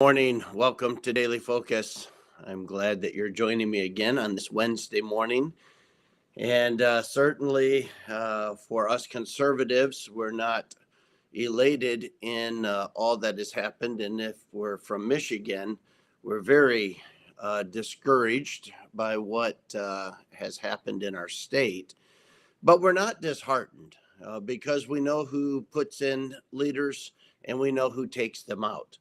Morning. Welcome to Daily Focus. I'm glad that you're joining me again on this Wednesday morning. And certainly for us conservatives, we're not elated in all that has happened. And if we're from Michigan, we're very discouraged by what has happened in our state. But we're not disheartened because we know who puts in leaders and we know who takes them out.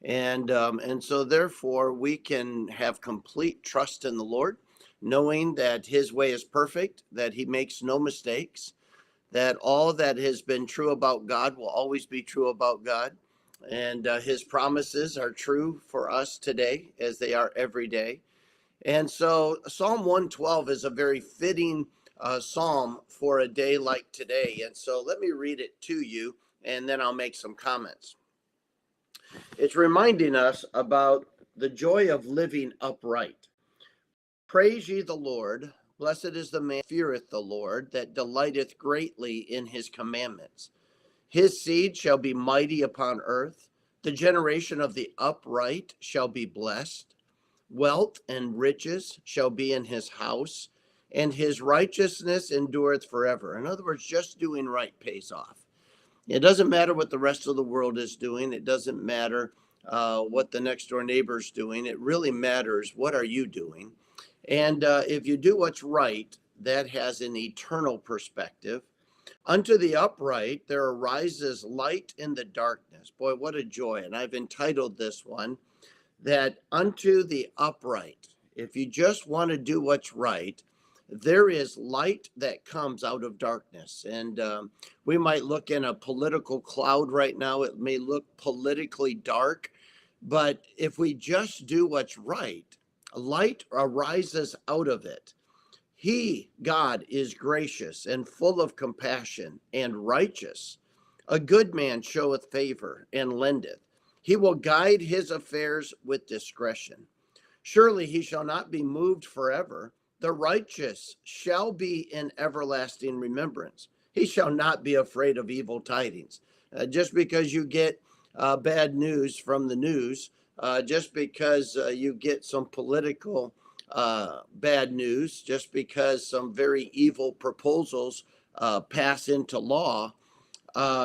And so therefore we can have complete trust in the Lord, knowing that his way is perfect, that he makes no mistakes, that all that has been true about God will always be true about God. And his promises are true for us today as they are every day. And so Psalm 112 is a very fitting psalm for a day like today. And so let me read it to you, and then I'll make some comments. It's reminding us about the joy of living upright. Praise ye the Lord. Blessed is the man that feareth the Lord, that delighteth greatly in his commandments. His seed shall be mighty upon earth. The generation of the upright shall be blessed. Wealth and riches shall be in his house, and his righteousness endureth forever. In other words, just doing right pays off. It doesn't matter what the rest of the world is doing. It doesn't matter what the next door neighbor's doing. It really matters, what are you doing? And if you do what's right, that has an eternal perspective. Unto the upright there arises light in the darkness. Boy, what a joy. And I've entitled this one, that unto the upright, if you just want to do what's right, there is light that comes out of darkness. And we might look in a political cloud right now. It may look politically dark, but if we just do what's right, light arises out of it. He, God, is gracious and full of compassion and righteous. A good man showeth favor and lendeth. He will guide his affairs with discretion. Surely he shall not be moved forever. The righteous shall be in everlasting remembrance. He shall not be afraid of evil tidings. Just because you get bad news from the news, just because you get some political bad news, just because some very evil proposals pass into law,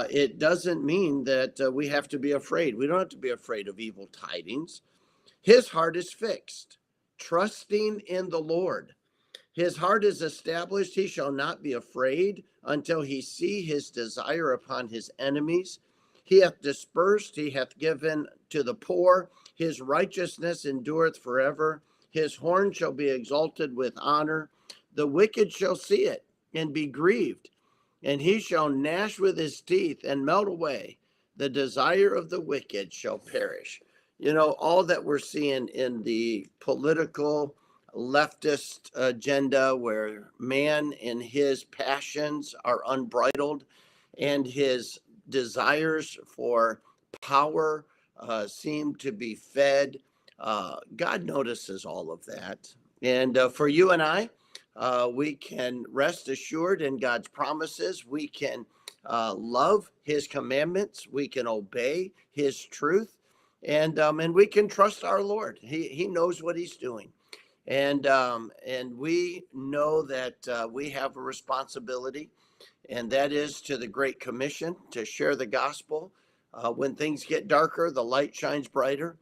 it doesn't mean that we have to be afraid. We don't have to be afraid of evil tidings. His heart is fixed, trusting in the Lord. His heart is established. He shall not be afraid until he see his desire upon his enemies. He hath dispersed, he hath given to the poor. His righteousness endureth forever. His horn shall be exalted with honor. The wicked shall see it and be grieved, and he shall gnash with his teeth and melt away. The desire of the wicked shall perish. You know, all that we're seeing in the political leftist agenda, where man and his passions are unbridled and his desires for power seem to be fed. God notices all of that. And for you and I, we can rest assured in God's promises. We can love his commandments. We can obey his truth. And we can trust our Lord. He knows what he's doing. And we know that we have a responsibility, and that is to the Great Commission to share the gospel. When things get darker, the light shines brighter.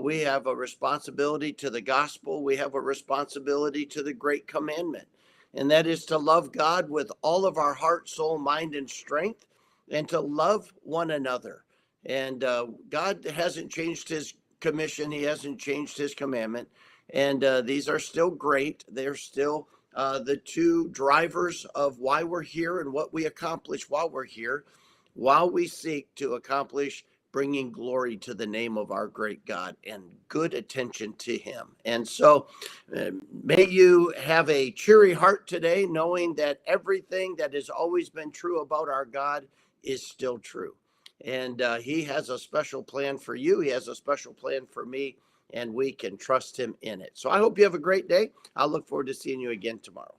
We have a responsibility to the gospel. We have a responsibility to the Great Commandment, and that is to love God with all of our heart, soul, mind, and strength, and to love one another. And God hasn't changed his commission. He hasn't changed his commandment. And these are still great. They're still the two drivers of why we're here and what we accomplish while we're here, while we seek to accomplish bringing glory to the name of our great God and good attention to him. And so may you have a cheery heart today, knowing that everything that has always been true about our God is still true. And he has a special plan for you. He has a special plan for me, and we can trust him in it. So I hope you have a great day. I'll look forward to seeing you again tomorrow.